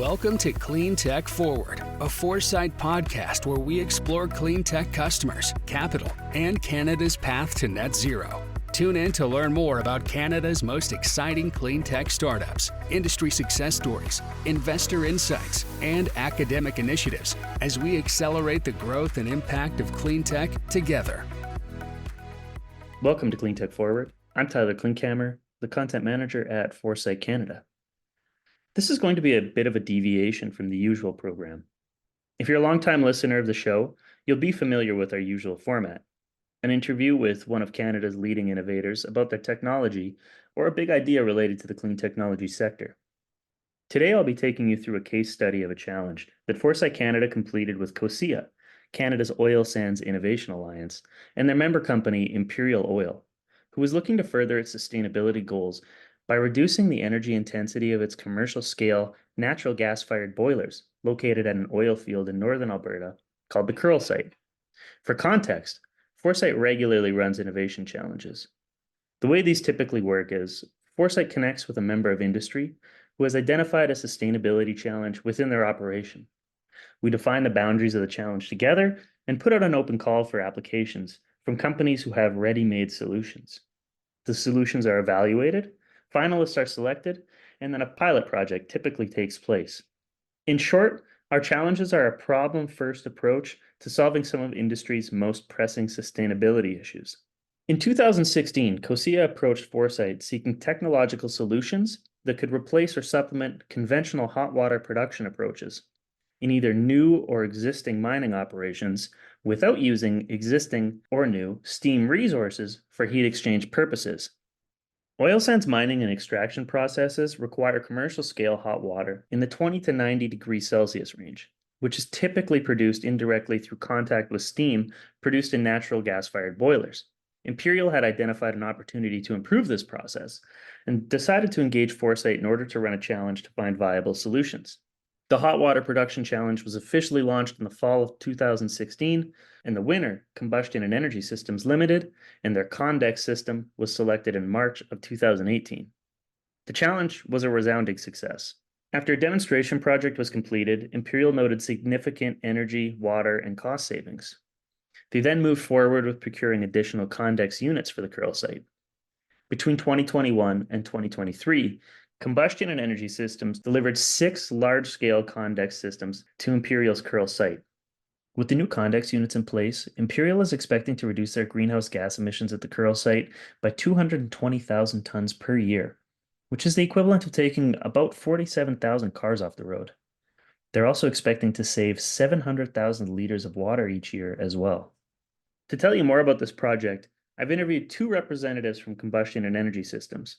Welcome to Clean Tech Forward, a Foresight podcast where we explore clean tech customers, capital, and Canada's path to net zero. Tune in to learn more about Canada's most exciting clean tech startups, industry success stories, investor insights, and academic initiatives as we accelerate the growth and impact of clean tech together. Welcome to Clean Tech Forward. I'm Tyler Klinkhammer, the content manager at Foresight Canada. This is going to be a bit of a deviation from the usual program. If you're a longtime listener of the show, you'll be familiar with our usual format: an interview with one of Canada's leading innovators about their technology or a big idea related to the clean technology sector. Today, I'll be taking you through a case study of a challenge that Foresight Canada completed with COSIA, Canada's Oil Sands Innovation Alliance, and their member company, Imperial Oil, who was looking to further its sustainability goals by reducing the energy intensity of its commercial-scale natural gas-fired boilers located at an oil field in northern Alberta called the Curl Site. For context, Foresight regularly runs innovation challenges. The way these typically work is Foresight connects with a member of industry who has identified a sustainability challenge within their operation. We define the boundaries of the challenge together and put out an open call for applications from companies who have ready-made solutions. The solutions are evaluated, finalists are selected, and then a pilot project typically takes place. In short, our challenges are a problem-first approach to solving some of industry's most pressing sustainability issues. In 2016, COSIA approached Foresight seeking technological solutions that could replace or supplement conventional hot water production approaches in either new or existing mining operations without using existing or new steam resources for heat exchange purposes. Oil sands mining and extraction processes require commercial-scale hot water in the 20 to 90 degrees Celsius range, which is typically produced indirectly through contact with steam produced in natural gas-fired boilers. Imperial had identified an opportunity to improve this process and decided to engage Foresight in order to run a challenge to find viable solutions. The Hot Water Production Challenge was officially launched in the fall of 2016, and the winner, Combustion and Energy Systems Limited, and their Condex system was selected in March of 2018. The challenge was a resounding success. After a demonstration project was completed, Imperial noted significant energy, water, and cost savings. They then moved forward with procuring additional Condex units for the Curl Site. Between 2021 and 2023, Combustion and Energy Systems delivered 6 large-scale Condex systems to Imperial's Curl Site. With the new Condex units in place, Imperial is expecting to reduce their greenhouse gas emissions at the Curl Site by 220,000 tons per year, which is the equivalent of taking about 47,000 cars off the road. They're also expecting to save 700,000 liters of water each year as well. To tell you more about this project, I've interviewed 2 representatives from Combustion and Energy Systems,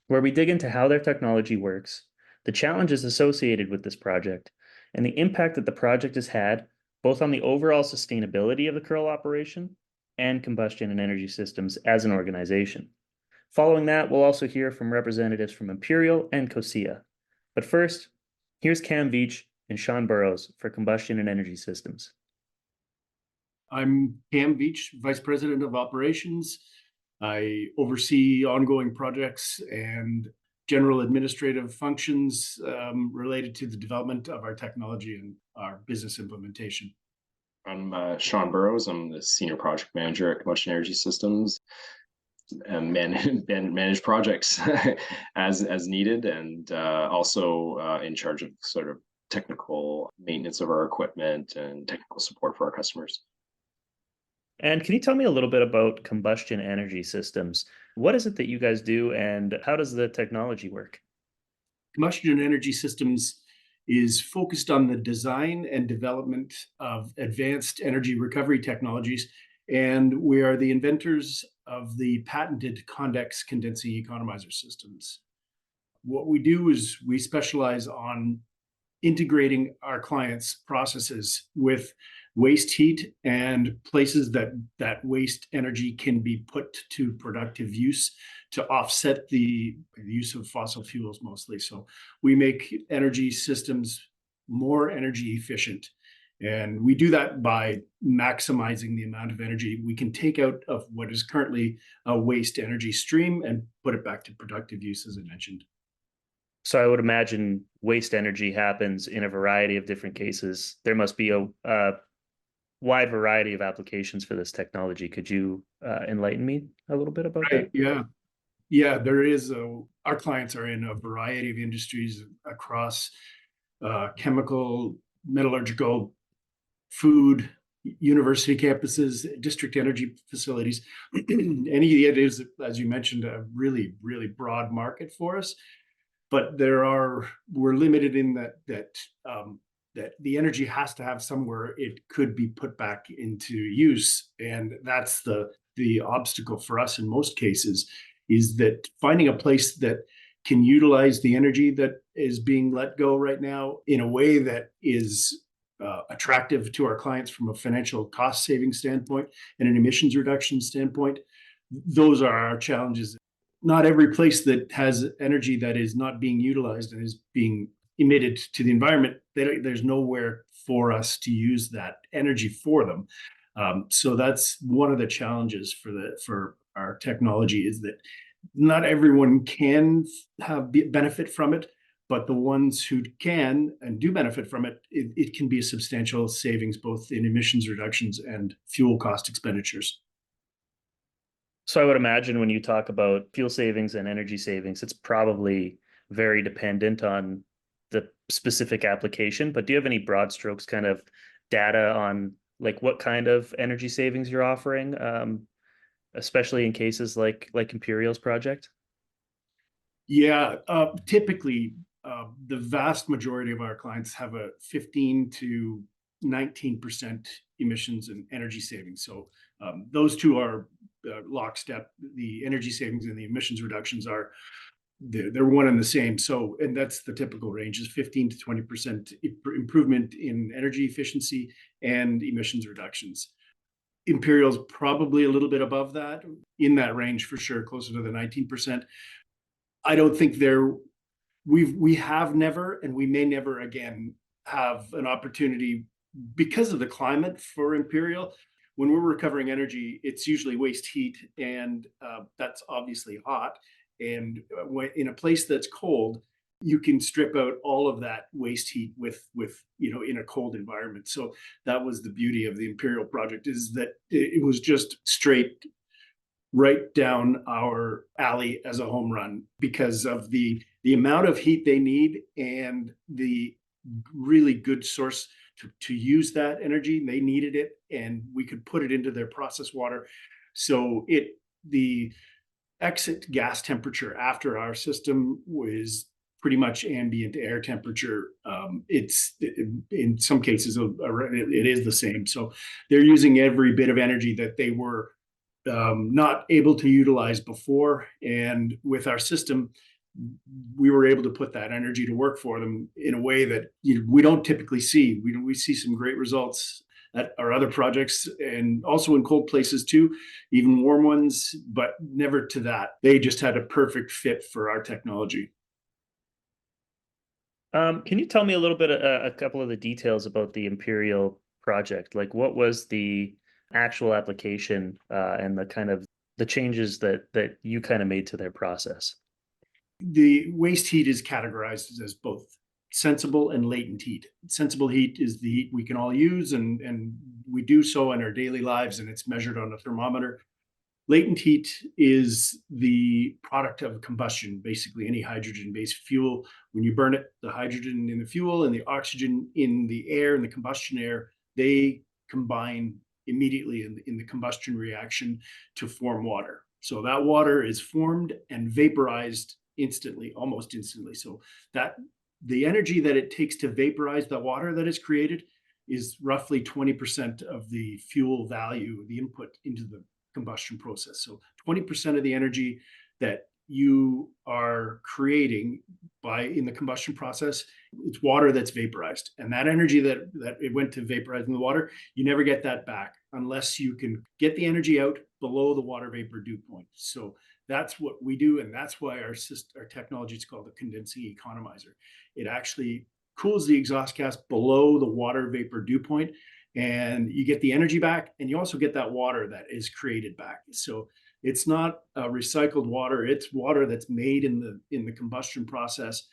where we dig into how their technology works, the challenges associated with this project, and the impact that the project has had both on the overall sustainability of the Curl operation and Combustion and Energy Systems as an organization. Following that, we'll also hear from representatives from Imperial and COSIA. But first, here's Cam Veach and Sean Burrows for Combustion and Energy Systems. I'm Cam Veach, Vice President of Operations. I oversee ongoing projects and general administrative functions related to the development of our technology and our business implementation. I'm Sean Burrows. I'm the Senior Project Manager at Combustion Energy Systems and manage projects as needed, and also in charge of sort of technical maintenance of our equipment and technical support for our customers. And can you tell me a little bit about Combustion Energy Systems? What is it that you guys do, and how does the technology work? Combustion Energy Systems is focused on the design and development of advanced energy recovery technologies, and we are the inventors of the patented Condex condensing economizer systems. What we do is we specialize on integrating our clients' processes with waste heat and places that waste energy can be put to productive use to offset the use of fossil fuels mostly. So we make energy systems more energy efficient. And we do that by maximizing the amount of energy we can take out of what is currently a waste energy stream and put it back to productive use, as I mentioned. So I would imagine waste energy happens in a variety of different cases. There must be a wide variety of applications for this technology. Could you enlighten me a little bit about that? Right. Yeah. Yeah. There is our clients are in a variety of industries across chemical, metallurgical, food, university campuses, district energy facilities. It is, as you mentioned, a really, really broad market for us. But we're limited in that the energy has to have somewhere it could be put back into use, and that's the obstacle for us in most cases, is that finding a place that can utilize the energy that is being let go right now in a way that is attractive to our clients from a financial cost saving standpoint and an emissions reduction standpoint. Those are our challenges. Not every place that has energy that is not being utilized and is being emitted to the environment, there's nowhere for us to use that energy for them. So that's one of the challenges for our technology, is that not everyone can benefit from it, but the ones who can and do benefit from it can be a substantial savings both in emissions reductions and fuel cost expenditures. So I would imagine when you talk about fuel savings and energy savings, it's probably very dependent on the specific application. But do you have any broad strokes kind of data on like what kind of energy savings you're offering, especially in cases like Imperial's project? Yeah, typically, the vast majority of our clients have a 15 to 19% emissions and energy savings. So those two are lockstep. The energy savings and the emissions reductions they're one and the same. So, and that's the typical range, is 15 to 20% improvement in energy efficiency and emissions reductions. Imperial's probably a little bit above that, in that range for sure, closer to the 19%. I don't think we have never, and we may never again have an opportunity because of the climate for Imperial. When we're recovering energy, it's usually waste heat, and that's obviously hot. And in a place that's cold, you can strip out all of that waste heat with in a cold environment. So that was the beauty of the Imperial project, is that it was just straight right down our alley as a home run, because of the amount of heat they need and the really good source to use that energy. They needed it, and we could put it into their process water. So the exit gas temperature after our system was pretty much ambient air temperature. It's in some cases it is the same. So they're using every bit of energy that they were not able to utilize before. And with our system, we were able to put that energy to work for them in a way that we don't typically see. We see some great results at our other projects, and also in cold places too, even warm ones, but never to that. They just had a perfect fit for our technology. Can you tell me a little bit, a couple of the details about the Imperial project? Like, what was the actual application and the kind of the changes that you kind of made to their process? The waste heat is categorized as both sensible and latent heat. Sensible heat is the heat we can all use, and we do so in our daily lives, and it's measured on a thermometer. Latent heat is the product of combustion, basically any hydrogen-based fuel. When you burn it, the hydrogen in the fuel and the oxygen in the air, in the combustion air, they combine immediately in the combustion reaction to form water. So that water is formed and vaporized instantly, almost instantly. So that the energy that it takes to vaporize the water that is created is roughly 20% of the fuel value, the input into the combustion process. So 20% of the energy that you are creating in the combustion process, it's water that's vaporized. And that energy that it went to vaporizing the water, you never get that back unless you can get the energy out below the water vapor dew point. So that's what we do, and that's why our technology is called the condensing economizer. It actually cools the exhaust gas below the water vapor dew point, and you get the energy back, and you also get that water that is created back. So it's not recycled water; it's water that's made in the combustion process,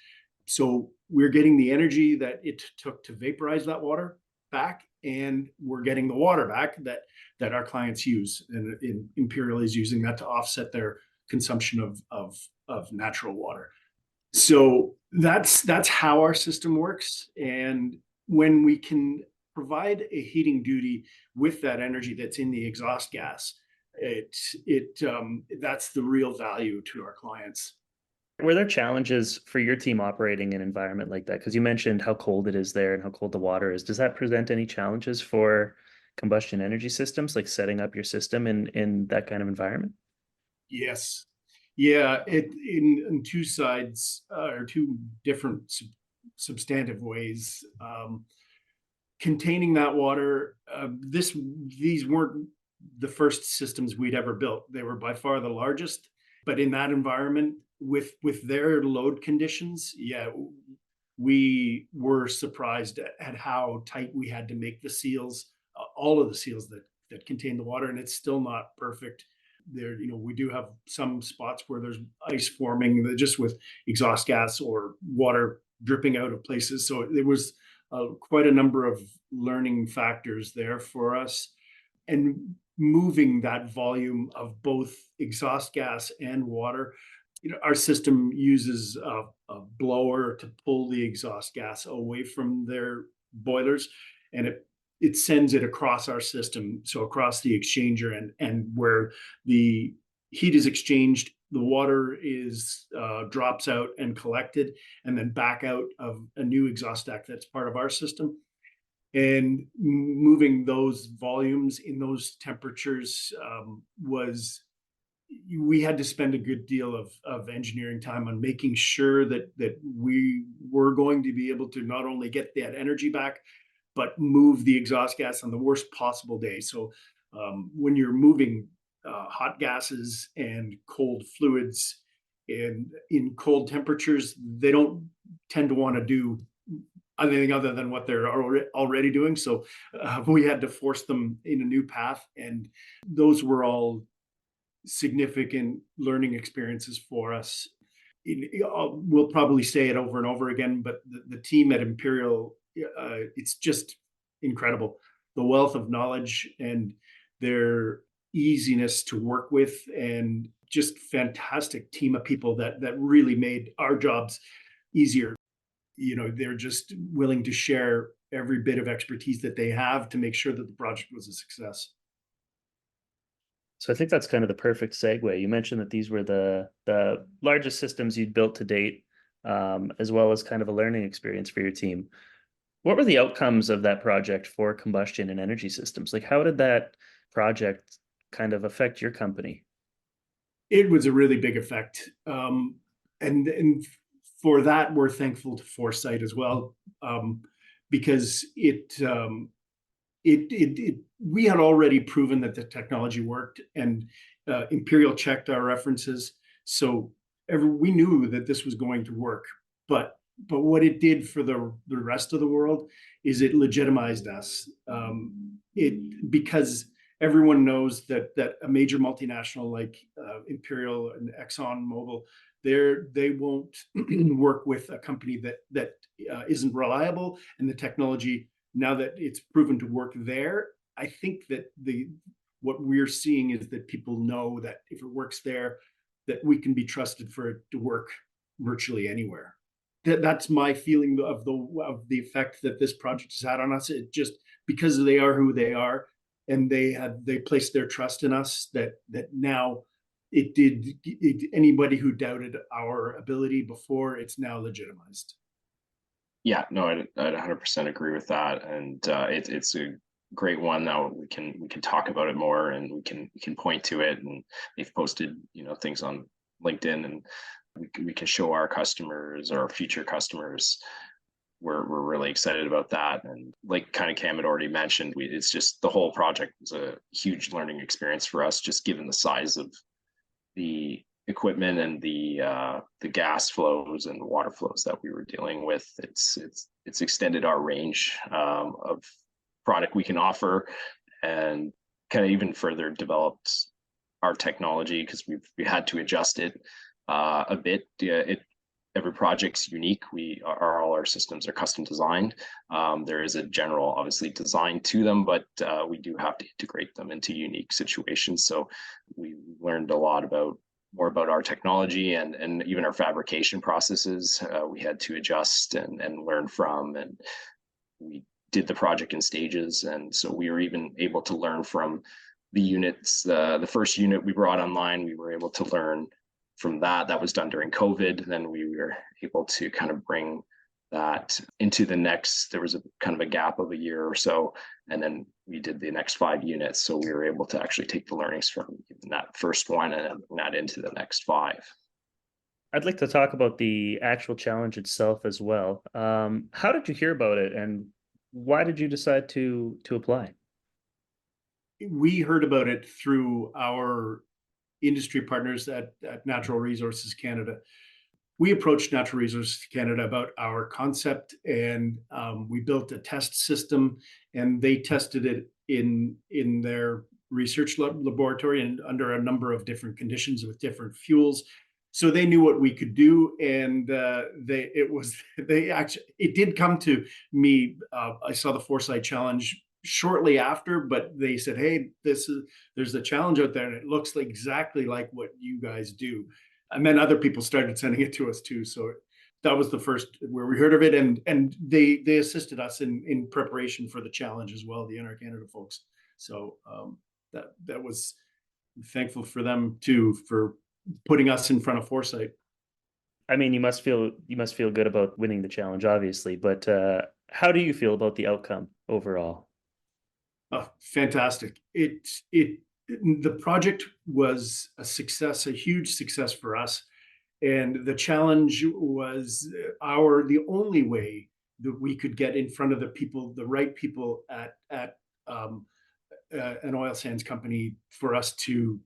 So we're getting the energy that it took to vaporize that water back, and we're getting the water back that our clients use, and Imperial is using that to offset their consumption of natural water. So that's how our system works. And when we can provide a heating duty with that energy that's in the exhaust gas, that's the real value to our clients. Were there challenges for your team operating in an environment like that? Because you mentioned how cold it is there and how cold the water is. Does that present any challenges for combustion energy systems, like setting up your system in that kind of environment? Yes. Yeah, in two sides, or two different substantive ways. Containing that water, these weren't the first systems we'd ever built. They were by far the largest, but in that environment with their load conditions, yeah, we were surprised at how tight we had to make the seals, all of the seals that contain the water, and it's still not perfect. There, we do have some spots where there's ice forming just with exhaust gas or water dripping out of places. So there was quite a number of learning factors there for us, and moving that volume of both exhaust gas and water. Our system uses a blower to pull the exhaust gas away from their boilers, and it sends it across our system, so across the exchanger, and where the heat is exchanged, the water is drops out and collected, and then back out of a new exhaust stack that's part of our system. And moving those volumes in those temperatures we had to spend a good deal of engineering time on making sure that we were going to be able to not only get that energy back, but move the exhaust gas on the worst possible day. So when you're moving hot gases and cold fluids in cold temperatures, they don't tend to want to do anything other than what they're already doing. So we had to force them in a new path, and those were all significant learning experiences for us. We'll probably say it over and over again, but the team at Imperial, it's just incredible. The wealth of knowledge and their easiness to work with, and just fantastic team of people that really made our jobs easier. They're just willing to share every bit of expertise that they have to make sure that the project was a success. So I think that's kind of the perfect segue. You mentioned that these were the largest systems you'd built to date, as well as kind of a learning experience for your team. What were the outcomes of that project for combustion and energy systems? Like, how did that project kind of affect your company? It was a really big effect. And for that, we're thankful to Foresight as well, because we had already proven that the technology worked, and Imperial checked our references. So we knew that this was going to work. But what it did for the rest of the world is it legitimized us. Because everyone knows that a major multinational like Imperial and ExxonMobil, they won't work with a company that isn't reliable, and the technology, now that it's proven to work there, I think that what we're seeing is that people know that if it works there, that we can be trusted for it to work virtually anywhere. That's my feeling of the effect that this project has had on us. It just, because they are who they are, and they placed their trust in us, that now anybody who doubted our ability before, it's now legitimized. Yeah, no, I'd 100% agree with that, and it's a great one. Now we can talk about it more, and we can point to it, and they've posted things on LinkedIn, and we can show our customers or our future customers. We're really excited about that, and like kind of Cam had already mentioned, it's just the whole project was a huge learning experience for us, just given the size of the equipment and the gas flows and water flows that we were dealing with. It's extended our range of product we can offer, and kind of even further developed our technology, because we had to adjust it a bit. every project's unique. All our systems are custom designed. There is a general, obviously, design to them, but we do have to integrate them into unique situations. So we learned a lot more about our technology and even our fabrication processes. We had to adjust and learn from, and we did the project in stages. And so we were even able to learn from the units. The first unit we brought online, we were able to learn from that. That was done during COVID. Then we were able to kind of bring that into the next, there was a kind of a gap of a year or so, and then we did the next 5 units. So we were able to actually take the learnings from that first one and bring that into the next 5. I'd like to talk about the actual challenge itself as well. How did you hear about it, and why did you decide to apply? We heard about it through our industry partners at Natural Resources Canada. We approached Natural Resources Canada about our concept, and we built a test system, and they tested it in their research laboratory and under a number of different conditions with different fuels. So they knew what we could do, and it did come to me. I saw the Foresight Challenge shortly after, but they said, "Hey, there's a challenge out there, and it looks like exactly like what you guys do." And then other people started sending it to us too. So that was the first where we heard of it, and they assisted us in preparation for the challenge as well, the NR Canada folks. So that was thankful for them too for putting us in front of Foresight. I mean, you must feel good about winning the challenge, obviously, but how do you feel about the outcome overall? Fantastic. The project was a success, a huge success for us. And the challenge was the only way that we could get in front of the right people at an oil sands company for us to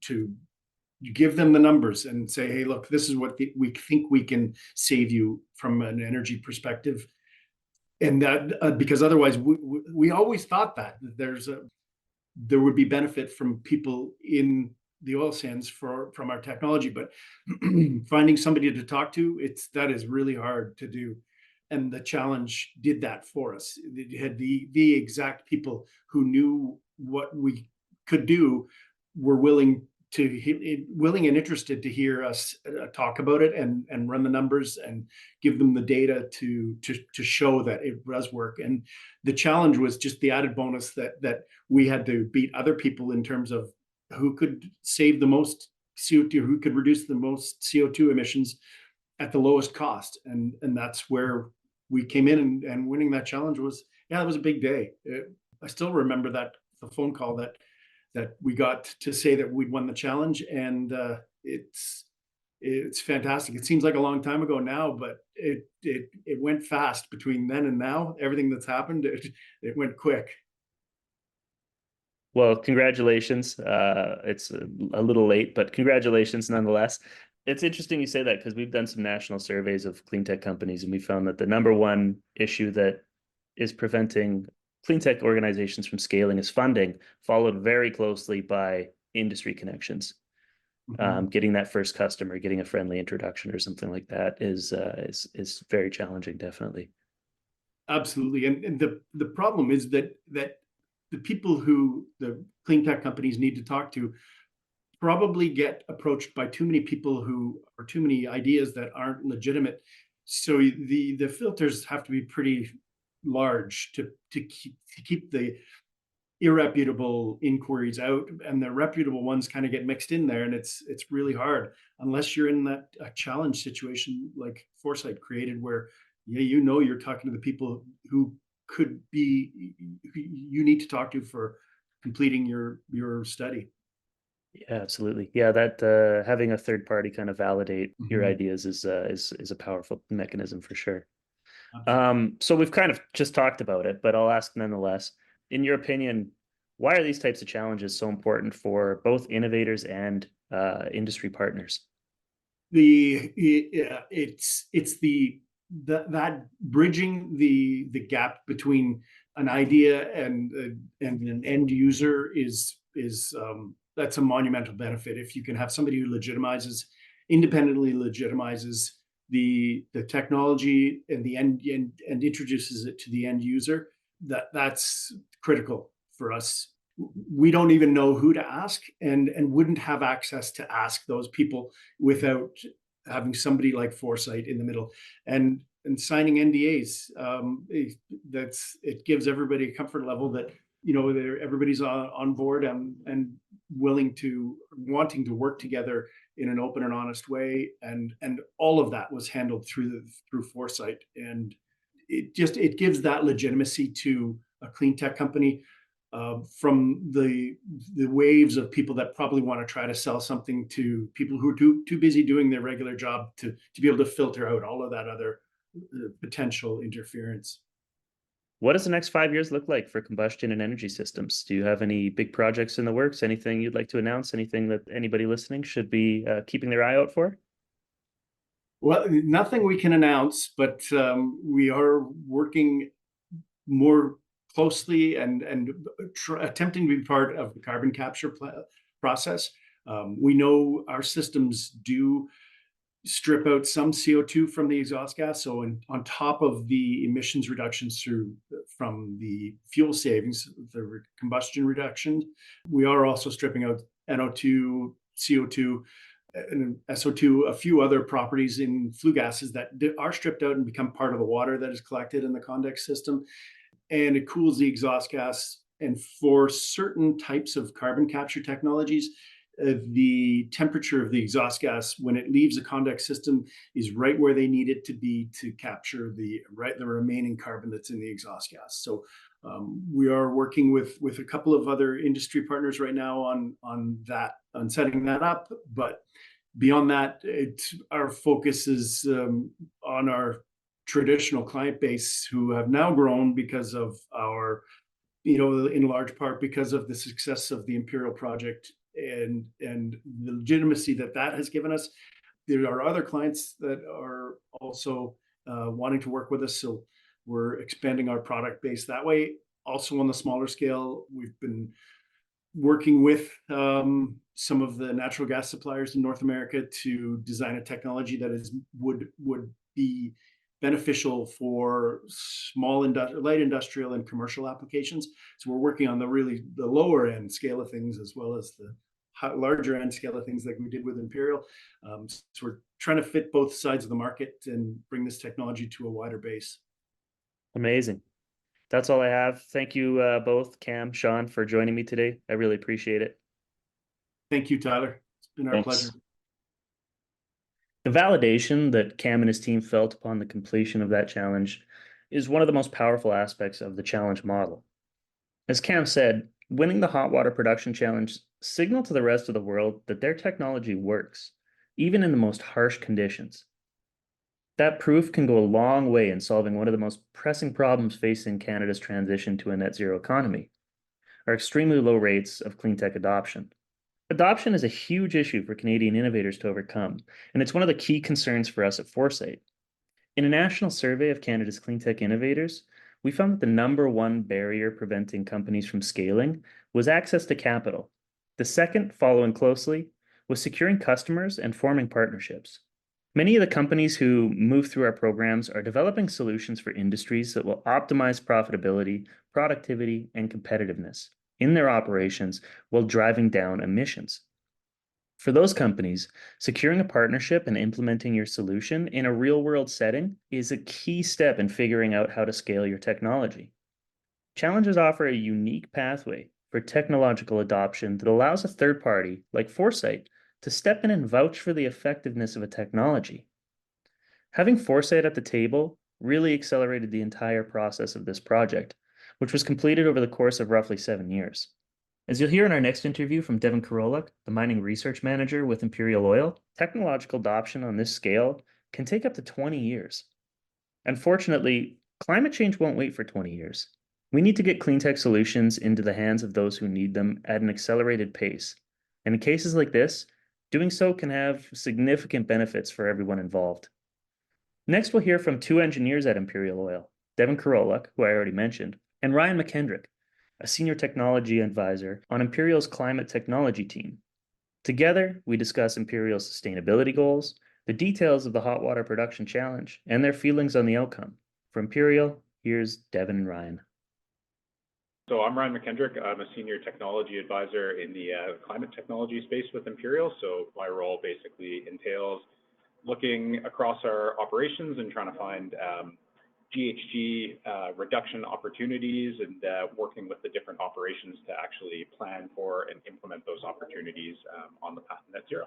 give them the numbers and say, "Hey, look, this is what we think we can save you from an energy perspective." And that because otherwise we always thought that there would be benefit from people in the oil sands from our technology, but finding somebody to talk to, that is really hard to do. And the challenge did that for us. It had the exact people who knew what we could do were willing and interested to hear us talk about it and run the numbers and give them the data to show that it does work. And the challenge was just the added bonus that we had to beat other people in terms of who could save the most CO2, who could reduce the most CO2 emissions at the lowest cost. And that's where we came in, and winning that challenge it was a big day. I still remember the phone call that we got to say that we'd won the challenge, and it's fantastic. It seems like a long time ago now, but it went fast between then and now. Everything that's happened, it went quick. Well, congratulations. It's a little late, but congratulations nonetheless. It's interesting you say that, because we've done some national surveys of clean tech companies, and we found that the number one issue that is preventing clean tech organizations from scaling is funding, followed very closely by industry connections. Mm-hmm. Getting that first customer, getting a friendly introduction or something like that is very challenging, definitely. Absolutely, and the problem is that the people who the clean tech companies need to talk to probably get approached by too many people or too many ideas that aren't legitimate. So the filters have to be pretty large to keep the irreputable inquiries out, and the reputable ones kind of get mixed in there, and it's really hard unless you're in a challenge situation like Foresight created, where you're talking to the people who could be you need to talk to for completing your study. Yeah, absolutely. Yeah, that having a third party kind of validate Mm-hmm. your ideas is a powerful mechanism for sure. So we've kind of just talked about it, but I'll ask nonetheless, in your opinion, why are these types of challenges so important for both innovators and industry partners? It's that bridging the gap between an idea and an end user is that's a monumental benefit. If you can have somebody who independently legitimizes the technology and the end and introduces it to the end user, that's critical for us. We don't even know who to ask, and wouldn't have access to ask those people without having somebody like Foresight in the middle. And signing NDAs, it gives everybody a comfort level that everybody's on board and wanting to work together in an open and honest way, and all of that was handled through Foresight, and it gives that legitimacy to a clean tech company, from the waves of people that probably want to try to sell something to people who are too busy doing their regular job to be able to filter out all of that other potential interference. What does the next 5 years look like for combustion and energy systems? Do you have any big projects in the works? Anything you'd like to announce? Anything that anybody listening should be keeping their eye out for? Well, nothing we can announce, but we are working more closely and attempting to be part of the carbon capture process. We know our systems do strip out some CO2 from the exhaust gas. So on top of the emissions reductions from the fuel savings, the combustion reduction, we are also stripping out NO2, CO2, and SO2, a few other properties in flue gases that are stripped out and become part of the water that is collected in the condex system. And it cools the exhaust gas. And for certain types of carbon capture technologies, the temperature of the exhaust gas when it leaves the condex system is right where they need it to be to capture the remaining carbon that's in the exhaust gas. So we are working with a couple of other industry partners right now on setting that up. But beyond that, our focus is on our traditional client base, who have now grown because of our, in large part because of the success of the Imperial project and the legitimacy that has given us. There are other clients that are also wanting to work with us, so we're expanding our product base that way. Also, on the smaller scale, we've been working with some of the natural gas suppliers in North America to design a technology that would be beneficial for light industrial and commercial applications. So we're working on the lower end scale of things, as well as the larger end scale of things like we did with Imperial. So we're trying to fit both sides of the market and bring this technology to a wider base. Amazing. That's all I have. Thank you both, Cam, Sean, for joining me today. I really appreciate it. Thank you, Tyler. It's been our pleasure. The validation that Cam and his team felt upon the completion of that challenge is one of the most powerful aspects of the challenge model. As Cam said, winning the hot water production challenge signaled to the rest of the world that their technology works, even in the most harsh conditions. That proof can go a long way in solving one of the most pressing problems facing Canada's transition to a net zero economy, our extremely low rates of clean tech adoption. Adoption is a huge issue for Canadian innovators to overcome, and it's one of the key concerns for us at Foresight. In a national survey of Canada's clean tech innovators, we found that the number one barrier preventing companies from scaling was access to capital. The second, following closely, was securing customers and forming partnerships. Many of the companies who move through our programs are developing solutions for industries that will optimize profitability, productivity, and competitiveness in their operations while driving down emissions. For those companies, securing a partnership and implementing your solution in a real-world setting is a key step in figuring out how to scale your technology. Challenges offer a unique pathway for technological adoption that allows a third party, like Foresight, to step in and vouch for the effectiveness of a technology. Having Foresight at the table really accelerated the entire process of this project, which was completed over the course of roughly 7 years. As you'll hear in our next interview from Devin Karolak, the mining research manager with Imperial Oil, technological adoption on this scale can take up to 20 years. Unfortunately, climate change won't wait for 20 years. We need to get clean tech solutions into the hands of those who need them at an accelerated pace. And in cases like this, doing so can have significant benefits for everyone involved. Next, we'll hear from two engineers at Imperial Oil, Devin Karolak, who I already mentioned, and Ryan McKendrick, a senior technology advisor on Imperial's climate technology team. Together, we discuss Imperial's sustainability goals, the details of the hot water production challenge, and their feelings on the outcome. For Imperial, here's Devin and Ryan. So I'm Ryan McKendrick. I'm a senior technology advisor in the climate technology space with Imperial. So my role basically entails looking across our operations and trying to find GHG reduction opportunities and working with the different operations to actually plan for and implement those opportunities on the path to net zero.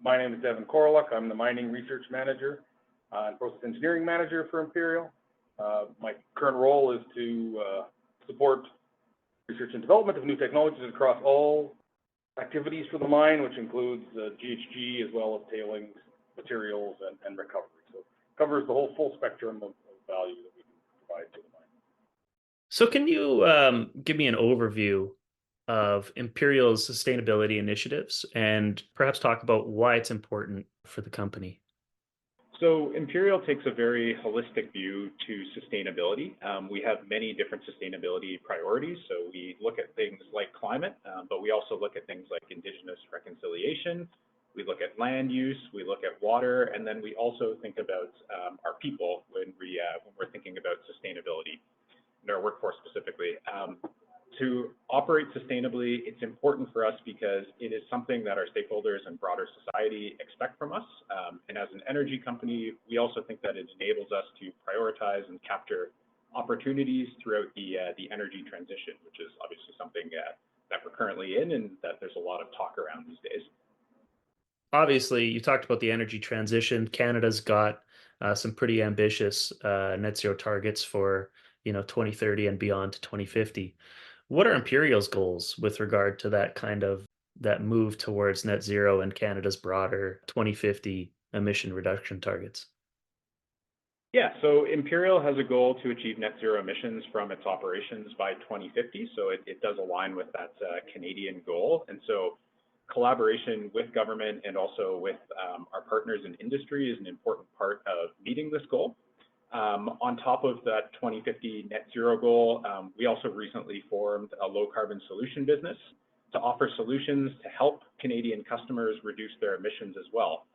My name is Devin Koroluk. I'm the mining research manager and process engineering manager for Imperial. My current role is to support research and development of new technologies across all activities for the mine, which includes GHG as well as tailings, materials, and recovery. So it covers the whole full spectrum of value that we can provide to the mine. So can you give me an overview of Imperial's sustainability initiatives and perhaps talk about why it's important for the company? So Imperial takes a very holistic view to sustainability. We have many different sustainability priorities. So we look at things like climate, but we also look at things like Indigenous reconciliation. We look at land use, we look at water, and then we also think about our people when we're thinking about sustainability and our workforce specifically. To operate sustainably, it's important for us because it is something that our stakeholders and broader society expect from us. And as an energy company, we also think that it enables us to prioritize and capture opportunities throughout the energy transition, which is obviously something that we're currently in and that there's a lot of talk around these days. Obviously, you talked about the energy transition. Canada's got some pretty ambitious net zero targets for 2030 and beyond to 2050. What are Imperial's goals with regard to that move towards net zero and Canada's broader 2050 emission reduction targets? Yeah, so Imperial has a goal to achieve net zero emissions from its operations by 2050. So it does align with that Canadian goal. And so collaboration with government and also with our partners in industry is an important part of meeting this goal. On top of that 2050 net zero goal, we also recently formed a low carbon solution business to offer solutions to help Canadian customers reduce their emissions as well.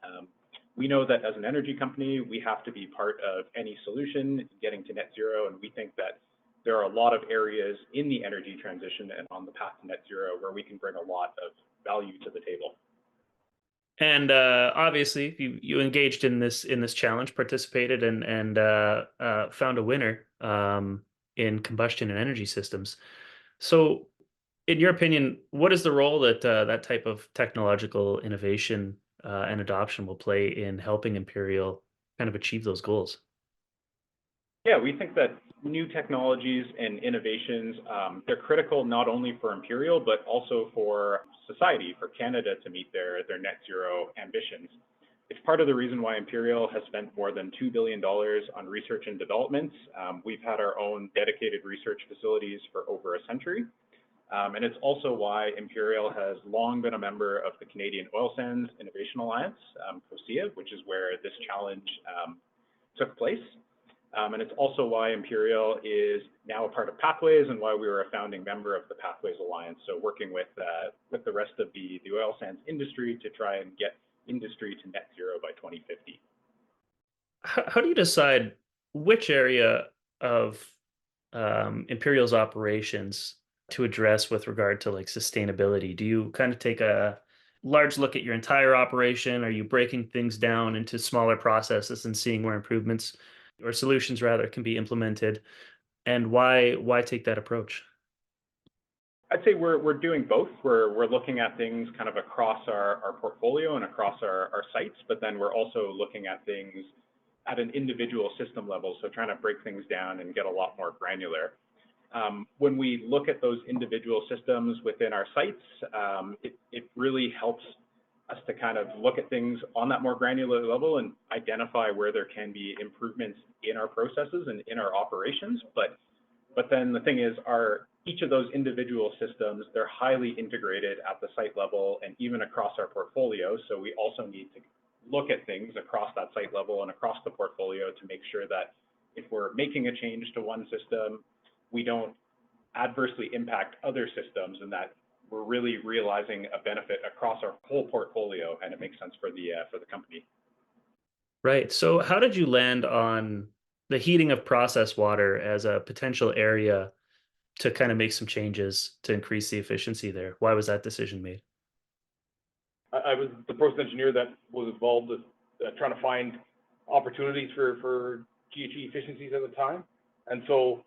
We know that as an energy company, we have to be part of any solution getting to net zero, and we think that there are a lot of areas in the energy transition and on the path to net zero where we can bring a lot of value to the table. And obviously, you engaged in this challenge, participated, and found a winner in combustion and energy systems. So, in your opinion, what is the role that that type of technological innovation and adoption will play in helping Imperial kind of achieve those goals? Yeah, we think that new technologies and innovations, they're critical not only for Imperial, but also for society, for Canada to meet their net zero ambitions. It's part of the reason why Imperial has spent more than $2 billion on research and development. We've had our own dedicated research facilities for over a century. And it's also why Imperial has long been a member of the Canadian Oil Sands Innovation Alliance, COSIA, which is where this challenge took place. And it's also why Imperial is now a part of Pathways and why we were a founding member of the Pathways Alliance. So working with the rest of the oil sands industry to try and get industry to net zero by 2050. How do you decide which area of Imperial's operations to address with regard to like sustainability? Do you kind of take a large look at your entire operation? Are you breaking things down into smaller processes and seeing where improvements or solutions rather can be implemented? And why take that approach? I'd say we're doing both. We're looking at things kind of across our portfolio and across our sites, but then we're also looking at things at an individual system level. So trying to break things down and get a lot more granular. When we look at those individual systems within our sites, it really helps us to kind of look at things on that more granular level and identify where there can be improvements in our processes and in our operations. But then the thing is, each of those individual systems, they're highly integrated at the site level and even across our portfolio. So we also need to look at things across that site level and across the portfolio to make sure that if we're making a change to one system, we don't adversely impact other systems, and that we're really realizing a benefit across our whole portfolio, and it makes sense for the company. Right. So how did you land on the heating of processed water as a potential area to kind of make some changes to increase the efficiency there? Why was that decision made? I was the process engineer that was involved with trying to find opportunities for GHG efficiencies at the time. And so,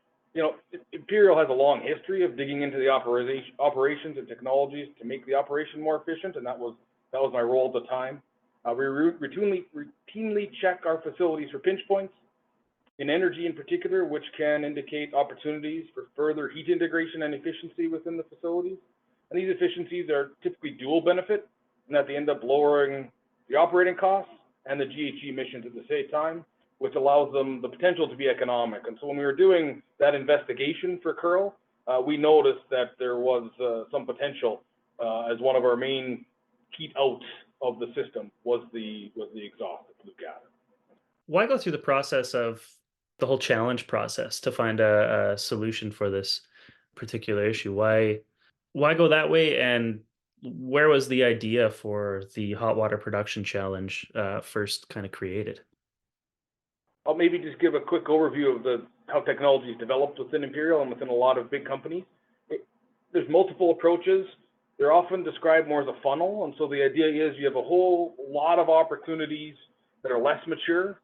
Imperial has a long history of digging into the operations and technologies to make the operation more efficient, and that was my role at the time. We routinely check our facilities for pinch points in energy in particular, which can indicate opportunities for further heat integration and efficiency within the facilities. And these efficiencies are typically dual benefit, in that they end up lowering the operating costs and the GHG emissions at the same time, which allows them the potential to be economic. And so when we were doing that investigation for Curl, we noticed that there was some potential as one of our main heat outs of the system was the exhaust, the flue gas. Why go through the process of the whole challenge process to find a solution for this particular issue? Why go that way? And where was the idea for the hot water production challenge first kind of created? I'll maybe just give a quick overview of how technology is developed within Imperial and within a lot of big companies. There's multiple approaches. They're often described more as a funnel. And so the idea is you have a whole lot of opportunities that are less mature.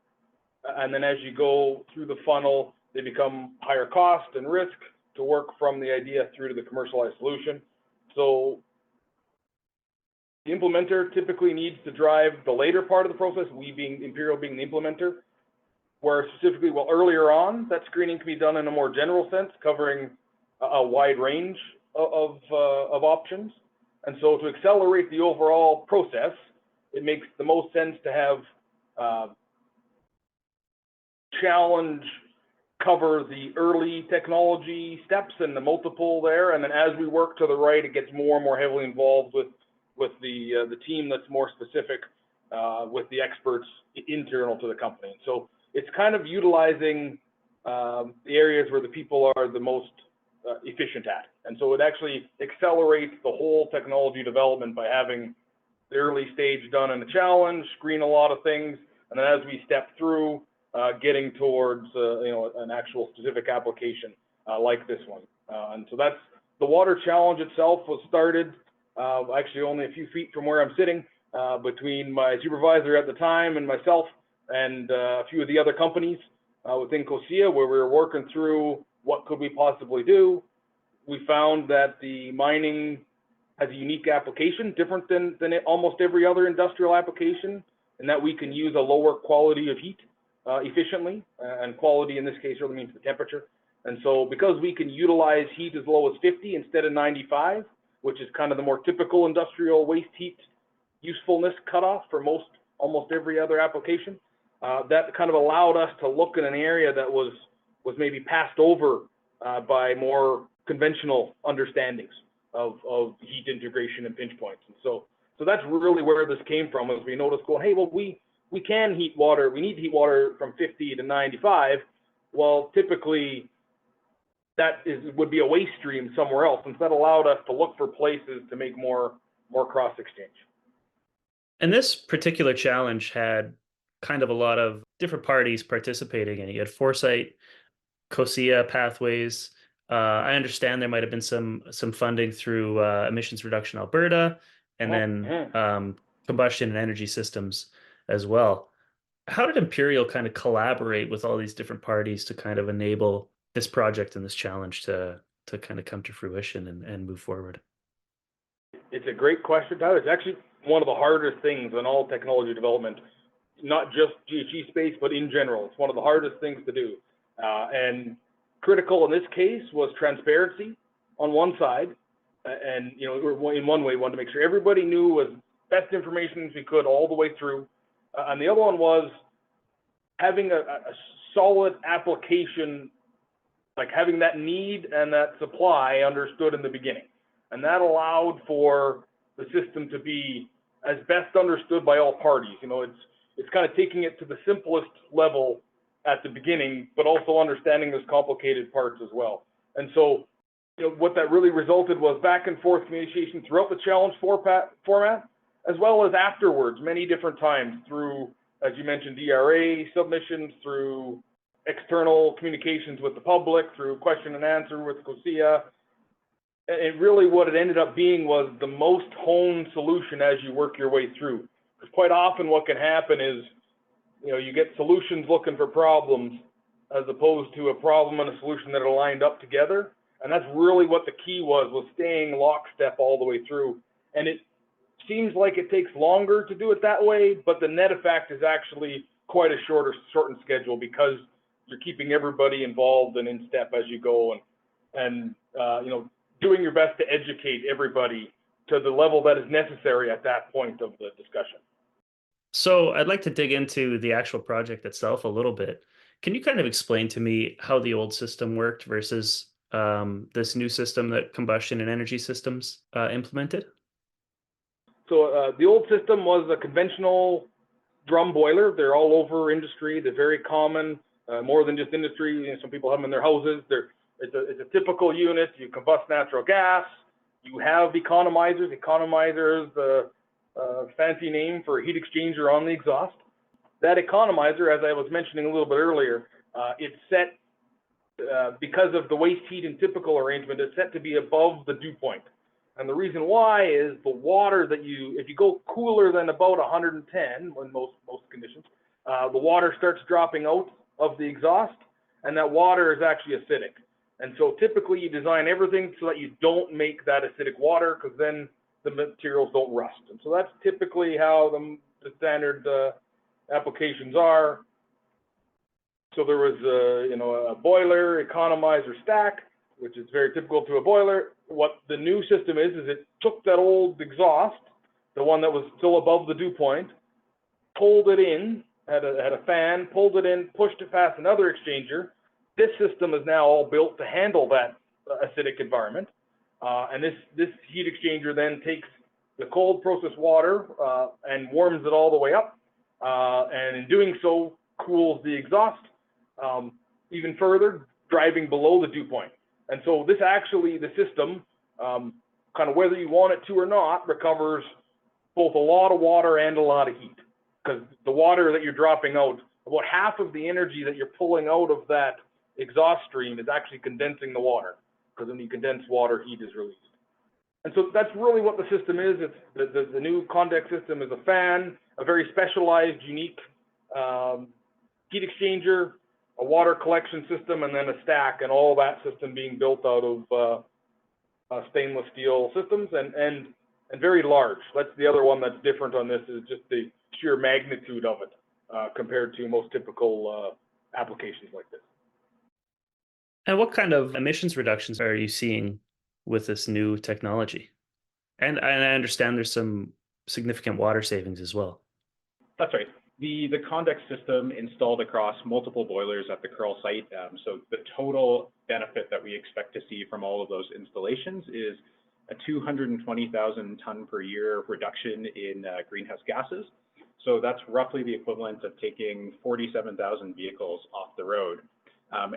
And then as you go through the funnel, they become higher cost and risk to work from the idea through to the commercialized solution. So the implementer typically needs to drive the later part of the process, we being Imperial being the implementer, where specifically, earlier on, that screening can be done in a more general sense, covering a wide range of options. And so to accelerate the overall process, it makes the most sense to have challenge cover the early technology steps and the multiple there. And then as we work to the right, it gets more and more heavily involved with the team that's more specific with the experts internal to the company. So it's kind of utilizing the areas where the people are the most efficient at. And so it actually accelerates the whole technology development by having the early stage done in the challenge, screen a lot of things, and then as we step through, getting towards an actual specific application like this one. And so that's the water challenge itself was started actually only a few feet from where I'm sitting between my supervisor at the time and myself and a few of the other companies within COSIA, where we were working through what could we possibly do. We found that the mining has a unique application, different than almost every other industrial application, and that we can use a lower quality of heat efficiently, and quality in this case really means the temperature. And so because we can utilize heat as low as 50 instead of 95, which is kind of the more typical industrial waste heat usefulness cutoff for almost every other application, that kind of allowed us to look at an area that was maybe passed over by more conventional understandings of heat integration and pinch points. And so that's really where this came from, as we noticed going, hey, well, we can heat water, we need to heat water from 50 to 95. Well, typically that would be a waste stream somewhere else. And so that allowed us to look for places to make more cross exchange. And this particular challenge had kind of a lot of different parties participating in it. You had Foresight, COSIA pathways. I understand there might have been some funding through Emissions Reduction Alberta, and then combustion and energy systems as well. How did Imperial kind of collaborate with all these different parties to kind of enable this project and this challenge to kind of come to fruition and move forward? It's a great question, Tyler. It's actually one of the hardest things in all technology development, not just GHG space, but in general. It's one of the hardest things to do. And critical in this case was transparency on one side. And, in one way, we wanted to make sure everybody knew as best information as we could all the way through. And the other one was having a solid application, like having that need and that supply understood in the beginning. And that allowed for the system to be as best understood by all parties. It's kind of taking it to the simplest level at the beginning, but also understanding those complicated parts as well. And so what that really resulted was back and forth communication throughout the challenge format, as well as afterwards, many different times through, as you mentioned, DRA submissions, through external communications with the public, through question and answer with COSIA. And really what it ended up being was the most honed solution as you work your way through. Because quite often what can happen is, you get solutions looking for problems as opposed to a problem and a solution that are lined up together. And that's really what the key was staying lockstep all the way through. And it seems like it takes longer to do it that way, but the net effect is actually quite a shortened schedule because you're keeping everybody involved and in step as you go, and doing your best to educate everybody to the level that is necessary at that point of the discussion. So I'd like to dig into the actual project itself a little bit. Can you kind of explain to me how the old system worked versus this new system that Combustion and Energy Systems implemented? So the old system was a conventional drum boiler. They're all over industry. They're very common, more than just industry. Some people have them in their houses. It's a typical unit. You combust natural gas. You have economizers. Economizer is the fancy name for a heat exchanger on the exhaust. That economizer, as I was mentioning a little bit earlier, it's set because of the waste heat and typical arrangement, it's set to be above the dew point. And the reason why is the water that if you go cooler than about 110, in most conditions, the water starts dropping out of the exhaust, and that water is actually acidic. And so typically you design everything so that you don't make that acidic water, because then the materials don't rust. And so that's typically how the standard applications are. So there was a boiler, economizer, stack, which is very typical to a boiler. What the new system is it took that old exhaust, the one that was still above the dew point, pulled it in, had a fan, pulled it in, pushed it past another exchanger. This system is now all built to handle that acidic environment. And this heat exchanger then takes the cold process water and warms it all the way up. And in doing so, cools the exhaust even further, driving below the dew point. And so this actually, the system, kind of whether you want it to or not, recovers both a lot of water and a lot of heat. Because the water that you're dropping out, about half of the energy that you're pulling out of that exhaust stream is actually condensing the water. Because when you condense water, heat is released. And so that's really what the system is. It's the new Condex system is a fan, a very specialized, unique heat exchanger, a water collection system, and then a stack, and all that system being built out of stainless steel systems and very large. That's the other one that's different on this, is just the sheer magnitude of it compared to most typical applications like this. And what kind of emissions reductions are you seeing with this new technology? And I understand there's some significant water savings as well. That's right. The Condex system installed across multiple boilers at the Curl site. So the total benefit that we expect to see from all of those installations is a 220,000 ton per year reduction in greenhouse gases. So that's roughly the equivalent of taking 47,000 vehicles off the road.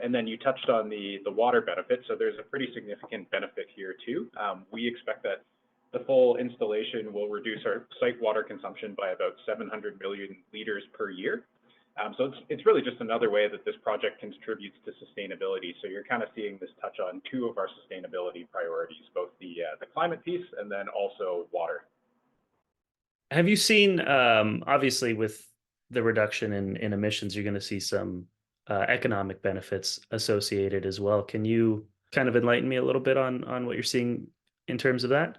And then you touched on the water benefit. So there's a pretty significant benefit here too. We expect that the full installation will reduce our site water consumption by about 700 million liters per year. So it's really just another way that this project contributes to sustainability. So you're kind of seeing this touch on two of our sustainability priorities, both the climate piece and then also water. Have you seen, obviously with the reduction in emissions, you're going to see some economic benefits associated as well. Can you kind of enlighten me a little bit on what you're seeing in terms of that?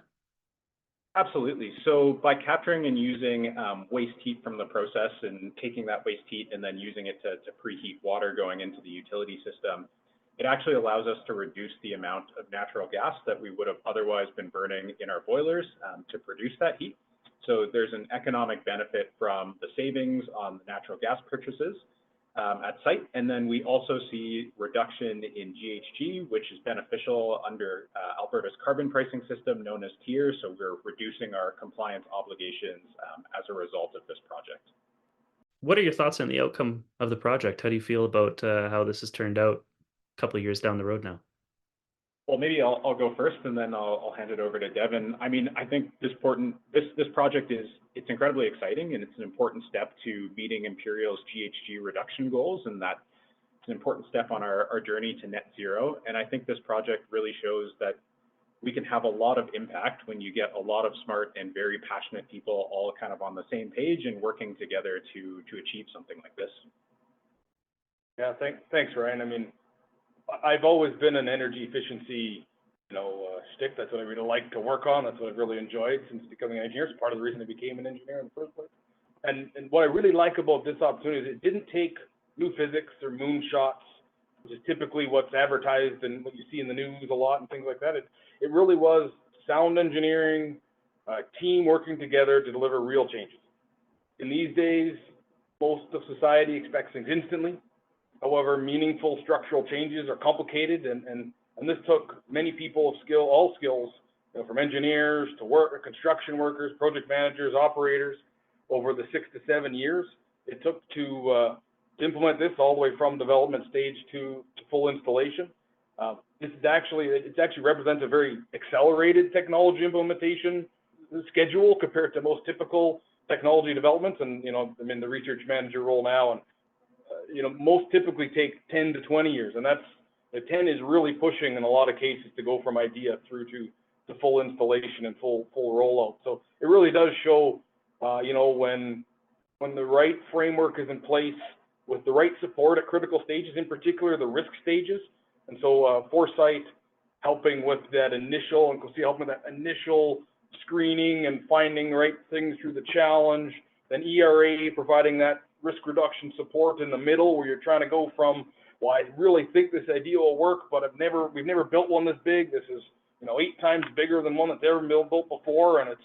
Absolutely. So by capturing and using waste heat from the process and taking that waste heat and then using it to preheat water going into the utility system, it actually allows us to reduce the amount of natural gas that we would have otherwise been burning in our boilers to produce that heat. So there's an economic benefit from the savings on the natural gas purchases at site. And then we also see reduction in GHG, which is beneficial under Alberta's carbon pricing system known as TIER. So we're reducing our compliance obligations as a result of this project. What are your thoughts on the outcome of the project? How do you feel about how this has turned out a couple of years down the road now? Well, maybe I'll go first, and then I'll hand it over to Devin. I mean, I think this project it's incredibly exciting, and it's an important step to meeting Imperial's GHG reduction goals, and that's an important step on our journey to net zero. And I think this project really shows that we can have a lot of impact when you get a lot of smart and very passionate people all kind of on the same page and working together to achieve something like this. Yeah, thanks, Ryan. I mean, I've always been an energy efficiency, shtick. That's what I really like to work on. That's what I've really enjoyed since becoming an engineer. It's part of the reason I became an engineer in the first place. And what I really like about this opportunity is it didn't take new physics or moonshots, which is typically what's advertised and what you see in the news a lot and things like that. It really was sound engineering, team working together to deliver real changes. In these days, most of society expects things instantly. However, meaningful structural changes are complicated, and this took many people of all skills, from engineers to construction workers, project managers, operators, over the 6 to 7 years it took to implement this, all the way from development stage to full installation. It actually represents a very accelerated technology implementation schedule compared to most typical technology developments. And I'm in the research manager role now, and most typically take 10 to 20 years, and the 10 is really pushing in a lot of cases to go from idea through to full installation and full rollout. So it really does show, when the right framework is in place with the right support at critical stages, in particular the risk stages. And so Foresight helping with that initial, and COSIA helping with that initial screening and finding the right things through the challenge, then ERA providing that risk reduction support in the middle, where you're trying to go from, well, I really think this idea will work, but we've never built one this big. This is 8 times bigger than one that's ever been built before, and it's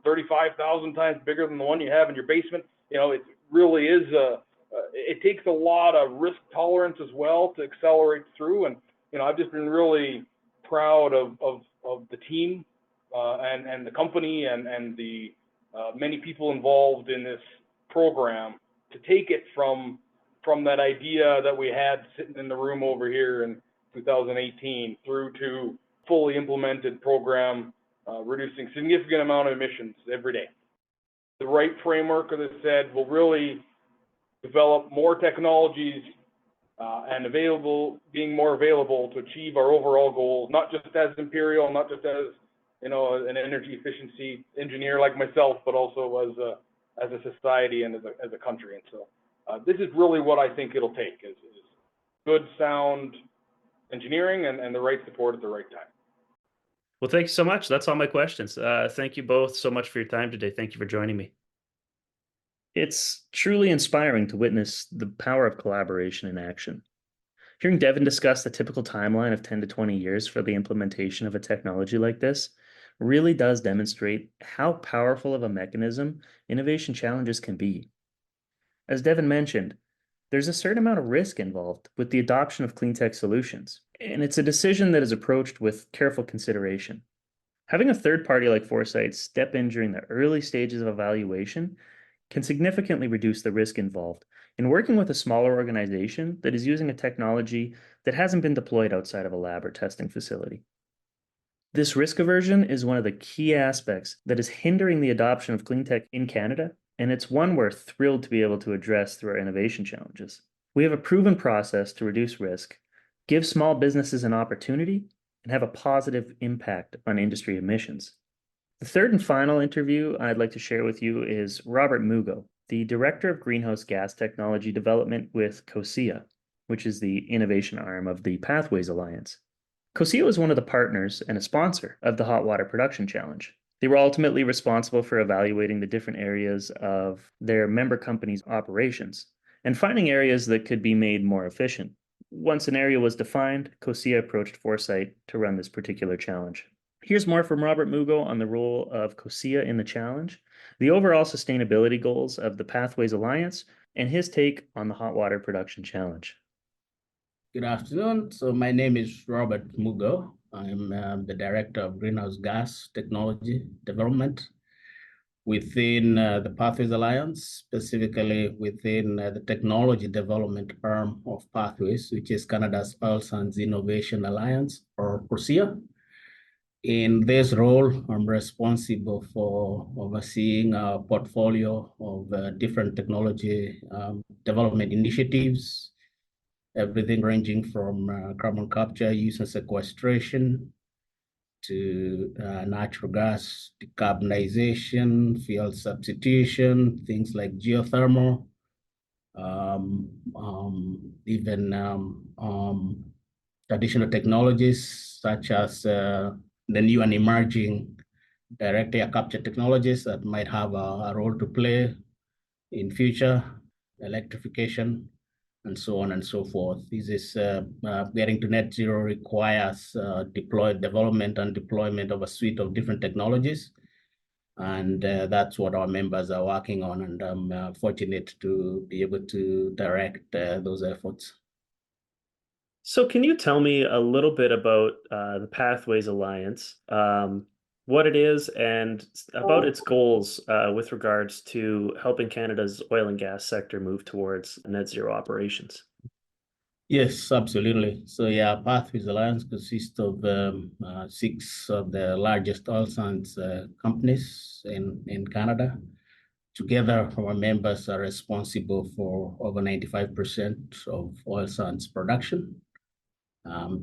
35,000 times bigger than the one you have in your basement. It really is it takes a lot of risk tolerance as well to accelerate through. And I've just been really proud of the team and the company and the many people involved in this program to take it from that idea that we had sitting in the room over here in 2018 through to fully implemented program, reducing significant amount of emissions every day. The right framework, as I said, will really develop more technologies and being more available to achieve our overall goals, not just as Imperial, not just as an energy efficiency engineer like myself, but also as a society and as a country. And so this is really what I think it'll take is good, sound engineering and the right support at the right time. Well, thank you so much. That's all my questions. Thank you both so much for your time today. Thank you for joining me. It's truly inspiring to witness the power of collaboration in action. Hearing Devin discuss the typical timeline of 10 to 20 years for the implementation of a technology like this really does demonstrate how powerful of a mechanism innovation challenges can be. As Devin mentioned, there's a certain amount of risk involved with the adoption of clean tech solutions, and it's a decision that is approached with careful consideration. Having a third party like Foresight step in during the early stages of evaluation can significantly reduce the risk involved in working with a smaller organization that is using a technology that hasn't been deployed outside of a lab or testing facility. This risk aversion is one of the key aspects that is hindering the adoption of clean tech in Canada, and it's one we're thrilled to be able to address through our innovation challenges. We have a proven process to reduce risk, give small businesses an opportunity, and have a positive impact on industry emissions. The third and final interview I'd like to share with you is Robert Mugo, the Director of Greenhouse Gas Technology Development with COSIA, which is the innovation arm of the Pathways Alliance. COSIA was one of the partners and a sponsor of the Hot Water Production Challenge. They were ultimately responsible for evaluating the different areas of their member companies' operations and finding areas that could be made more efficient. Once an area was defined, COSIA approached Foresight to run this particular challenge. Here's more from Robert Mugo on the role of COSIA in the challenge, the overall sustainability goals of the Pathways Alliance, and his take on the Hot Water Production Challenge. Good afternoon. So my name is Robert Mugo. I'm the Director of Greenhouse Gas Technology Development within the Pathways Alliance, specifically within the technology development arm of Pathways, which is Canada's Oil Sands Innovation Alliance, or COSIA. In this role, I'm responsible for overseeing a portfolio of different technology development initiatives, everything ranging from carbon capture, use and sequestration, to natural gas decarbonization, fuel substitution, things like geothermal, even traditional technologies such as the new and emerging direct air capture technologies that might have a role to play in future, electrification, and so on and so forth. This is getting to net zero requires development and deployment of a suite of different technologies. And that's what our members are working on. And I'm fortunate to be able to direct those efforts. So can you tell me a little bit about the Pathways Alliance, what it is, and about its goals with regards to helping Canada's oil and gas sector move towards net zero operations? Yes, absolutely. So yeah, Pathways Alliance consists of 6 of the largest oil sands companies in Canada. Together, our members are responsible for over 95% of oil sands production.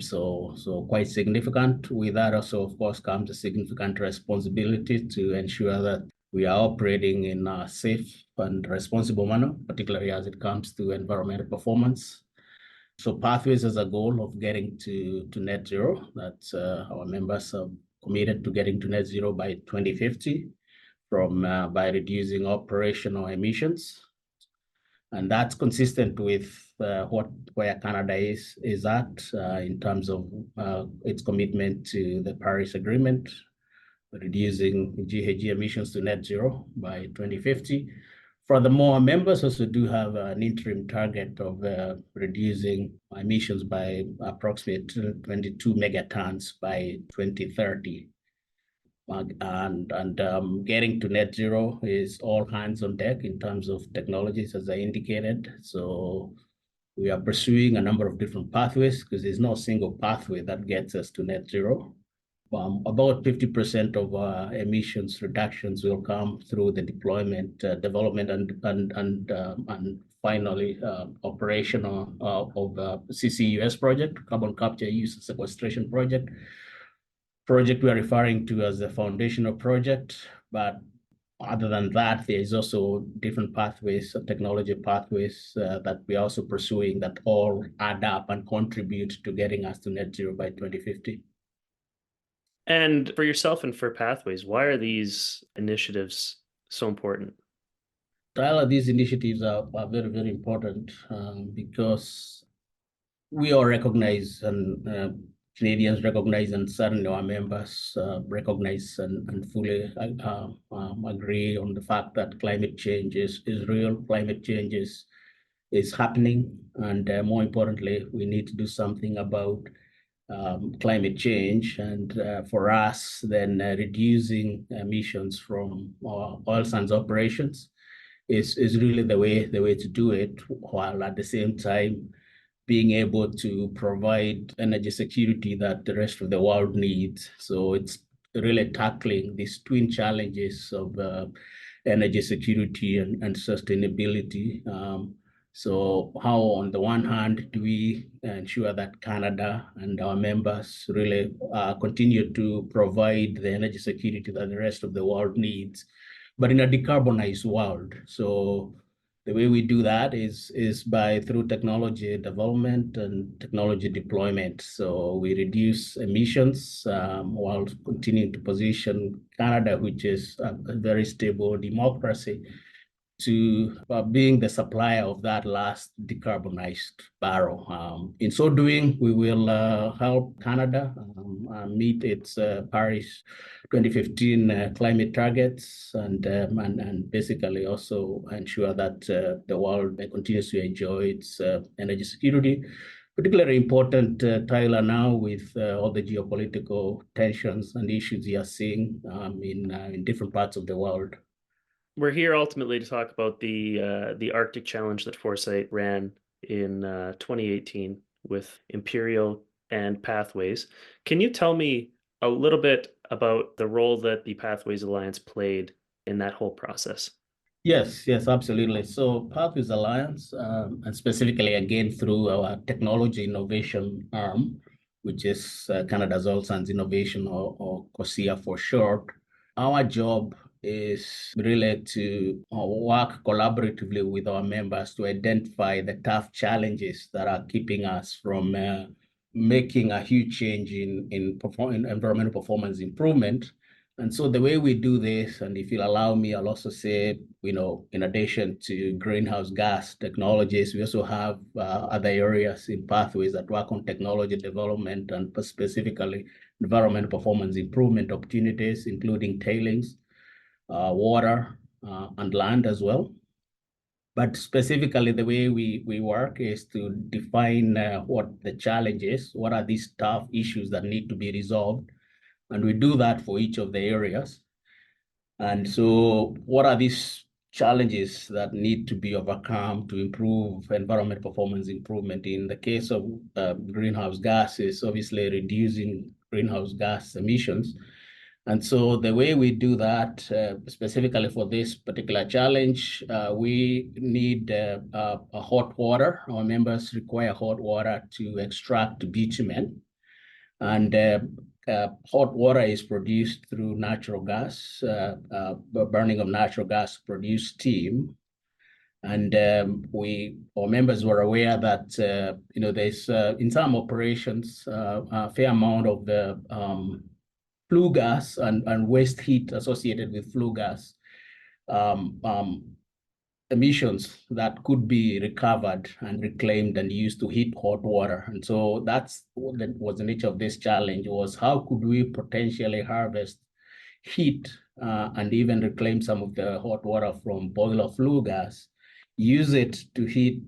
So quite significant. With that also, of course, comes a significant responsibility to ensure that we are operating in a safe and responsible manner, particularly as it comes to environmental performance. So Pathways has a goal of getting to net zero. That's our members are committed to getting to net zero by 2050 by reducing operational emissions. And that's consistent with where Canada is at in terms of its commitment to the Paris Agreement, reducing GHG emissions to net zero by 2050. Furthermore, members also do have an interim target of reducing emissions by approximately 22 megatons by 2030. And getting to net zero is all hands on deck in terms of technologies, as I indicated. So we are pursuing a number of different pathways because there's no single pathway that gets us to net zero. About 50% of emissions reductions will come through the deployment, development, and finally operational of CCUS project, carbon capture, use, and sequestration project we are referring to as the foundational project. But other than that, there is also different pathways, technology pathways that we are also pursuing that all add up and contribute to getting us to net zero by 2050. And for yourself and for Pathways, why are these initiatives so important? Tyler, these initiatives are very, very important because we all recognize, and Canadians recognize, and certainly our members recognize and fully agree on the fact that climate change is real. Climate change is happening, and more importantly, we need to do something about climate change. And for us, then reducing emissions from oil sands operations is really the way to do it, while at the same time being able to provide energy security that the rest of the world needs. So it's really tackling these twin challenges of energy security and sustainability. So how, on the one hand, do we ensure that Canada and our members really continue to provide the energy security that the rest of the world needs, but in a decarbonized world? So the way we do that is through technology development and technology deployment. So we reduce emissions while continuing to position Canada, which is a very stable democracy, to being the supplier of that last decarbonized barrel. In so doing, we will help Canada meet its Paris 2015 climate targets, and basically also ensure that the world continues to enjoy its energy security. Particularly important, Tyler, now with all the geopolitical tensions and issues you are seeing in different parts of the world. We're here ultimately to talk about the Arctic Challenge that Foresight ran in 2018 with Imperial and Pathways. Can you tell me a little bit about the role that the Pathways Alliance played in that whole process? Yes, yes, absolutely. So Pathways Alliance, and specifically again through our technology innovation arm, which is Canada's Oil Sands Innovation or COSIA for short, our job is really to work collaboratively with our members to identify the tough challenges that are keeping us from making a huge change in environmental performance improvement. And so the way we do this, and if you'll allow me, I'll also say, in addition to greenhouse gas technologies, we also have other areas in Pathways that work on technology development and specifically environmental performance improvement opportunities, including tailings, water, and land as well. But specifically, the way we work is to define what the challenge is, what are these tough issues that need to be resolved, and we do that for each of the areas. And so what are these challenges that need to be overcome to improve environment performance improvement? In the case of greenhouse gases, obviously reducing greenhouse gas emissions. And so the way we do that, specifically for this particular challenge, we need a hot water. Our members require hot water to extract bitumen. And hot water is produced through natural gas, burning of natural gas to produce steam. And our members were aware that there's in some operations a fair amount of the flue gas and waste heat associated with flue gas emissions that could be recovered and reclaimed and used to heat hot water. And so that's what was the nature of this challenge, was how could we potentially harvest heat and even reclaim some of the hot water from boiler flue gas, use it to heat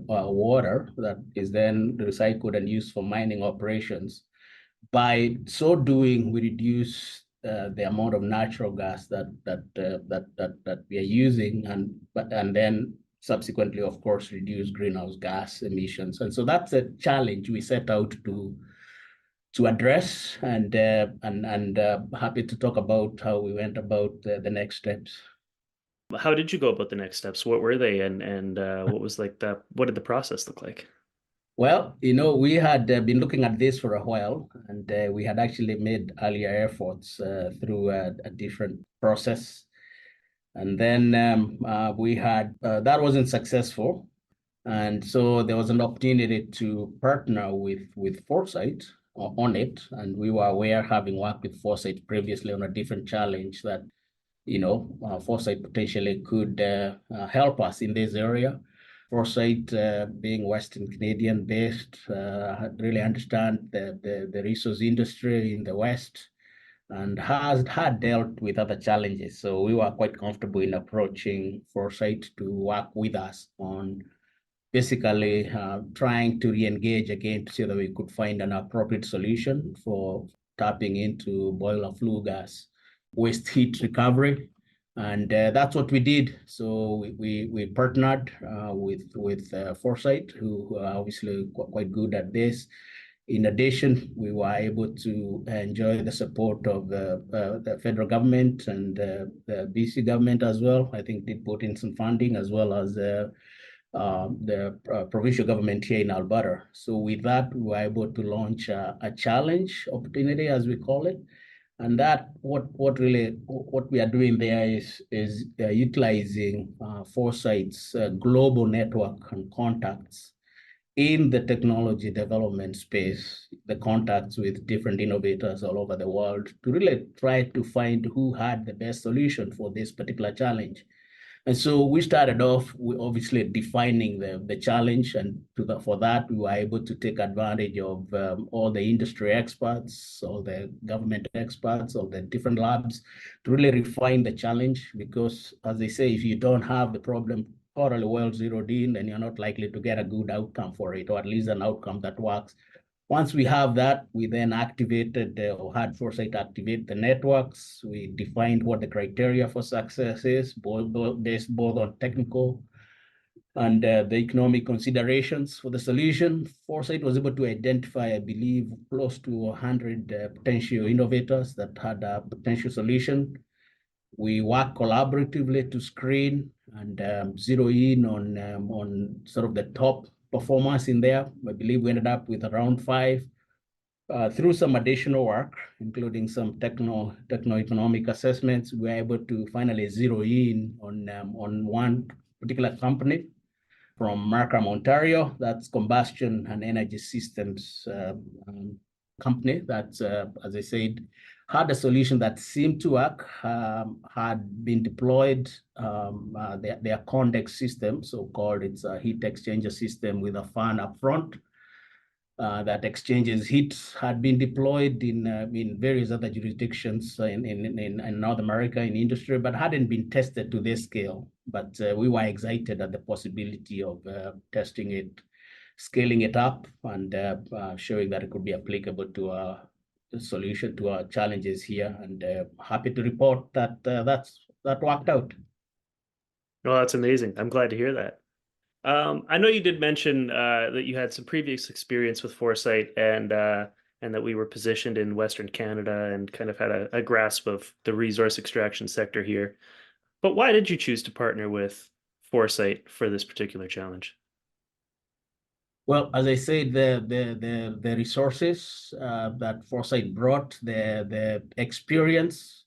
water that is then recycled and used for mining operations. By so doing, we reduce the amount of natural gas that we are using, and then subsequently, of course, reduce greenhouse gas emissions. And so that's a challenge we set out to address, and happy to talk about how we went about the next steps. How did you go about the next steps? What were they, and what was what did the process look like? Well, we had been looking at this for a while, and we had actually made earlier efforts through a different process. And then we had, that wasn't successful. And so there was an opportunity to partner with Foresight on it. And we were aware, having worked with Foresight previously on a different challenge, that, Foresight potentially could help us in this area. Foresight, being Western Canadian based, really understand the resource industry in the West and had dealt with other challenges. So we were quite comfortable in approaching Foresight to work with us on basically trying to re-engage again to see that we could find an appropriate solution for tapping into boiler flue gas waste heat recovery. And that's what we did. So we partnered with Foresight, who are obviously quite good at this. In addition, we were able to enjoy the support of the federal government and the BC government as well. I think they put in some funding, as well as the provincial government here in Alberta. So with that, we were able to launch a challenge opportunity, as we call it. And that what we are doing there is utilizing Foresight's global network and contacts in the technology development space, the contacts with different innovators all over the world, to really try to find who had the best solution for this particular challenge. And so we started off with obviously defining the challenge, and for that, we were able to take advantage of all the industry experts, all the government experts, all the different labs to really refine the challenge. Because, as they say, if you don't have the problem thoroughly well zeroed in, then you're not likely to get a good outcome for it, or at least an outcome that works Once we have that, we then activated or had Foresight activate the networks. We defined what the criteria for success is, based both on technical and the economic considerations for the solution. Foresight was able to identify, I believe, close to 100 potential innovators that had a potential solution. We worked collaboratively to screen and zero in on sort of the top performance in there. I believe we ended up with around 5. Through some additional work, including some techno-economic assessments, we were able to finally zero in on one particular company from Markham, Ontario. That's combustion and energy systems company that, as I said, had a solution that seemed to work, had been deployed, their condex system, so-called, it's a heat exchanger system with a fan up front that exchanges heat, had been deployed in various other jurisdictions in North America in industry, but hadn't been tested to this scale. But we were excited at the possibility of testing it, scaling it up, and showing that it could be applicable to a solution to our challenges here. And happy to report that that worked out. Well, that's amazing. I'm glad to hear that. I know you did mention that you had some previous experience with Foresight and that we were positioned in Western Canada and kind of had a grasp of the resource extraction sector here. But why did you choose to partner with Foresight for this particular challenge? Well, as I said, the resources that Foresight brought, the experience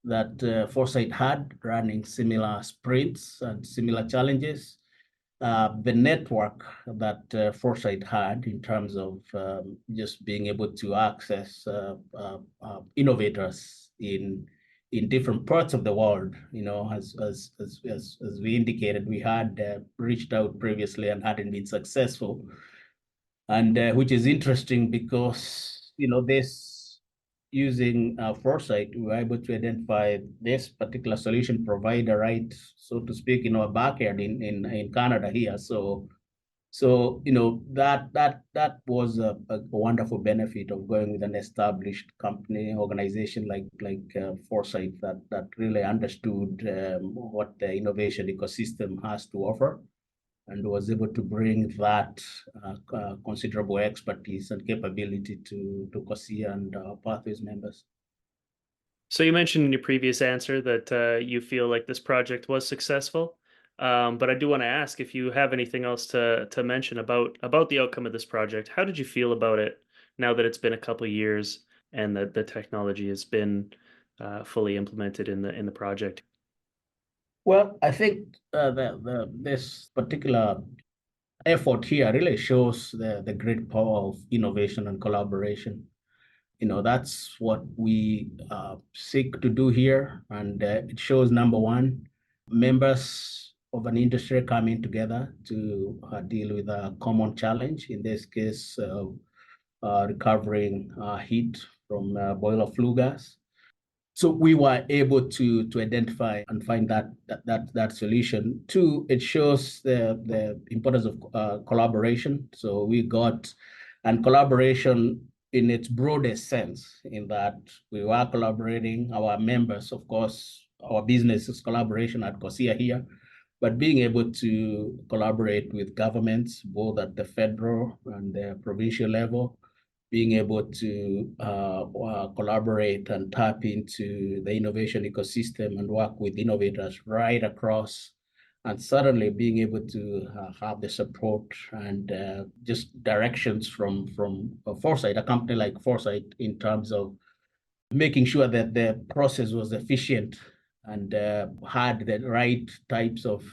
that Foresight had running similar sprints and similar challenges, the network that Foresight had in terms of just being able to access innovators in different parts of the world. You know, as we indicated, we had reached out previously and hadn't been successful, and which is interesting because, you know, this, using Foresight, we were able to identify this particular solution provider, right, so to speak, in our backyard in Canada here. So you know, that was a wonderful benefit of going with an established company organization like Foresight that really understood what the innovation ecosystem has to offer, and was able to bring that considerable expertise and capability to COSIA and Pathways members. So you mentioned in your previous answer that you feel like this project was successful, but I do want to ask if you have anything else to mention about the outcome of this project. How did you feel about it now that it's been a couple of years and that the technology has been fully implemented in the project? Well, I think this particular effort here really shows the great power of innovation and collaboration. You know, that's what we seek to do here. And it shows, number one, members of an industry coming together to deal with a common challenge, in this case, recovering heat from boiler flue gas. So we were able to identify and find that solution. Two, it shows the importance of collaboration. So we got, and collaboration in its broadest sense, in that we were collaborating, our members, of course, our business is collaboration at COSIA here, but being able to collaborate with governments, both at the federal and the provincial level, being able to collaborate and tap into the innovation ecosystem and work with innovators right across, and suddenly being able to have the support and just directions from Foresight, a company like Foresight, in terms of making sure that the process was efficient and had the right types of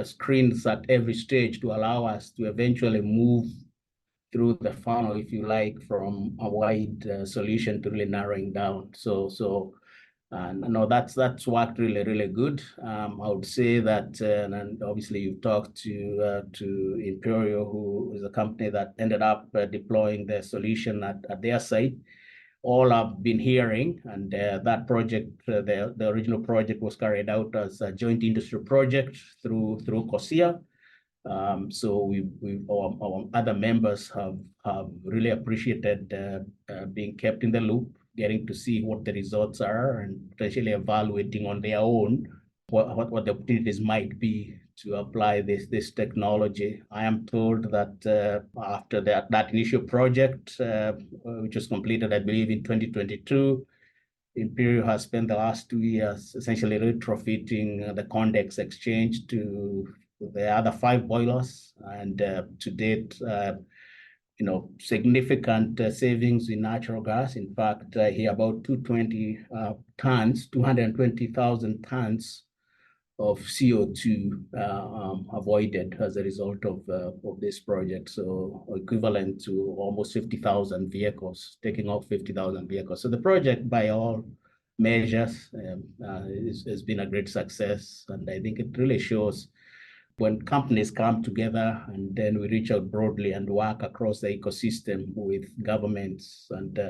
screens at every stage to allow us to eventually move through the funnel, if you like, from a wide solution to really narrowing down. No, that's worked really good. I would say that, and obviously you've talked to Imperial, who is a company that ended up deploying the solution at their site. All I've been hearing, and that project, the original project was carried out as a joint industry project through COSIA. So our other members have really appreciated being kept in the loop, getting to see what the results are, and potentially evaluating on their own what the opportunities might be to apply this technology. I am told that after that initial project, which was completed, I believe, in 2022, Imperial has spent the last 2 years essentially retrofitting the Condex exchange to the other 5 boilers, and to date, significant savings in natural gas. In fact, here about 220,000 tons of CO2 avoided as a result of this project. So equivalent to almost 50,000 vehicles, taking off 50,000 vehicles. So the project, by all measures, has been a great success. And I think it really shows when companies come together and then we reach out broadly and work across the ecosystem with governments and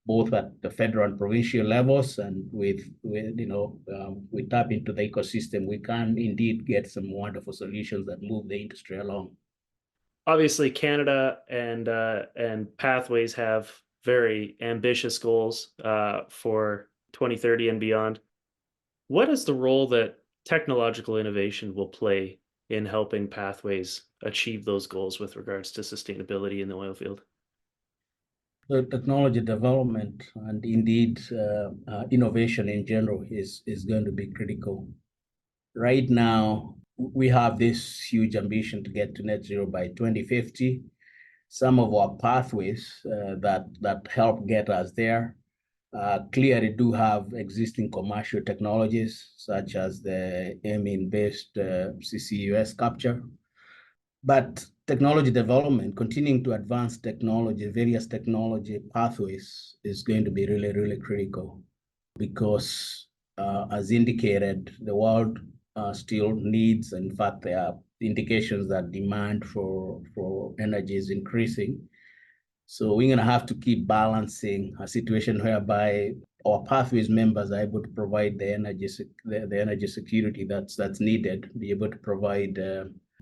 both at the federal and provincial levels, and we tap into the ecosystem, we can indeed get some wonderful solutions that move the industry along. Obviously, Canada and Pathways have very ambitious goals for 2030 and beyond. What is the role that technological innovation will play in helping Pathways achieve those goals with regards to sustainability in the oil field? The technology development and indeed innovation in general is going to be critical. Right now, we have this huge ambition to get to net zero by 2050. Some of our pathways that help get us there clearly do have existing commercial technologies, such as the amine-based CCUS capture. But technology development, continuing to advance technology, various technology pathways is going to be really, really critical because, as indicated, the world still needs, in fact, there are indications that demand for energy is increasing. So we're going to have to keep balancing a situation whereby our pathways members are able to provide the energy security that's needed, be able to provide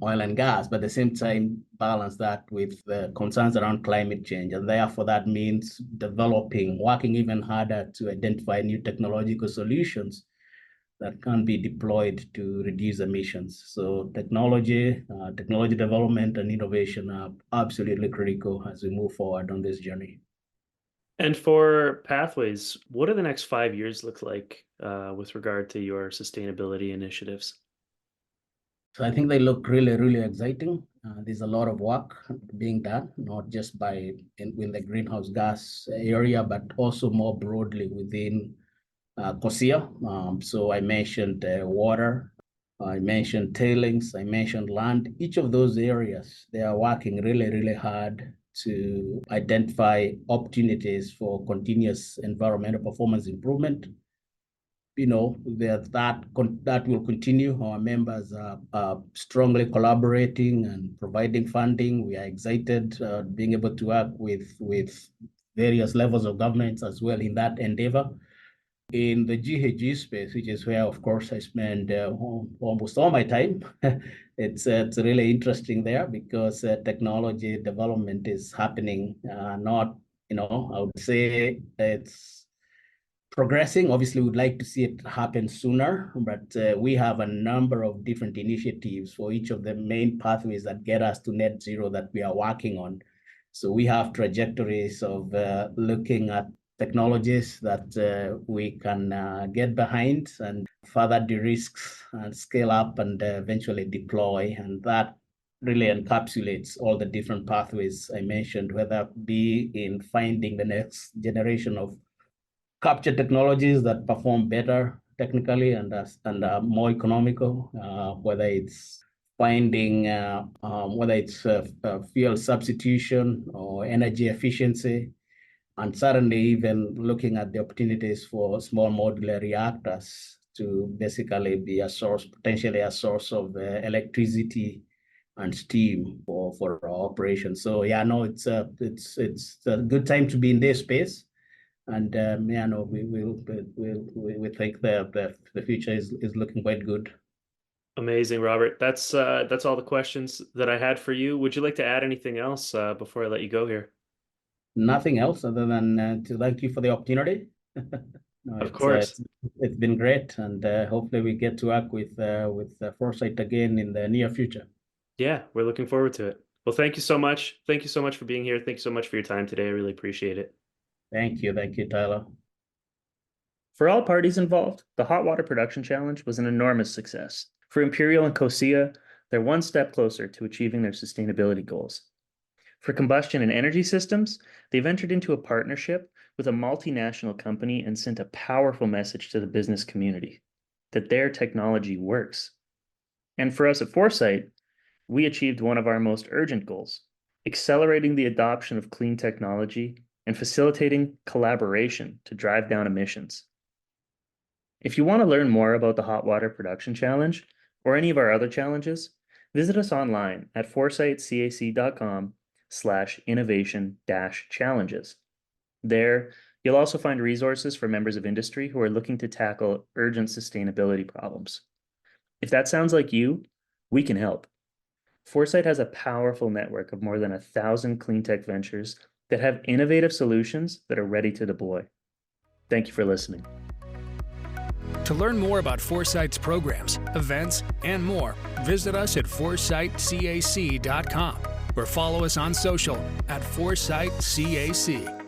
oil and gas, but at the same time, balance that with the concerns around climate change. And therefore, that means working even harder to identify new technological solutions that can be deployed to reduce emissions. So technology development and innovation are absolutely critical as we move forward on this journey. And for Pathways, what do the next 5 years look like with regard to your sustainability initiatives? So I think they look really, really exciting. There's a lot of work being done, not just in the greenhouse gas area, but also more broadly within COSIA. So I mentioned water, I mentioned tailings, I mentioned land. Each of those areas, they are working really, really hard to identify opportunities for continuous environmental performance improvement. That will continue. Our members are strongly collaborating and providing funding. We are excited being able to work with various levels of governments as well in that endeavor. In the GHG space, which is where, of course, I spend almost all my time, it's really interesting there because technology development is happening. I would say it's progressing. Obviously, we'd like to see it happen sooner, but we have a number of different initiatives for each of the main pathways that get us to net zero that we are working on. So we have trajectories of looking at technologies that we can get behind and further de-risk and scale up and eventually deploy. And that really encapsulates all the different pathways I mentioned, whether it be in finding the next generation of capture technologies that perform better technically and are more economical, whether it's finding fuel substitution or energy efficiency, and certainly even looking at the opportunities for small modular reactors to basically be potentially a source of electricity and steam for our operations. So yeah, no, it's a good time to be in this space. And we think the future is looking quite good. Amazing, Robert. That's all the questions that I had for you. Would you like to add anything else before I let you go here? Nothing else other than to thank you for the opportunity. No, Of course. it's been great, and hopefully we get to work with Foresight again in the near future. Yeah, we're looking forward to it. Well, thank you so much. Thank you so much for being here. Thank you so much for your time today. I really appreciate it. Thank you, Tyler. For all parties involved, the Hot Water Production Challenge was an enormous success. For Imperial and COSIA, they're one step closer to achieving their sustainability goals. For combustion and energy systems, they've entered into a partnership with a multinational company and sent a powerful message to the business community that their technology works. And for us at Foresight, we achieved one of our most urgent goals, accelerating the adoption of clean technology and facilitating collaboration to drive down emissions. If you want to learn more about the Hot Water Production Challenge or any of our other challenges, visit us online at foresightcac.com/innovation-challenges. There, you'll also find resources for members of industry who are looking to tackle urgent sustainability problems. If that sounds like you, we can help. Foresight has a powerful network of more than 1,000 clean tech ventures that have innovative solutions that are ready to deploy. Thank you for listening. To learn more about Foresight's programs, events, and more, visit us at foresightcac.com or follow us on social at ForesightCAC.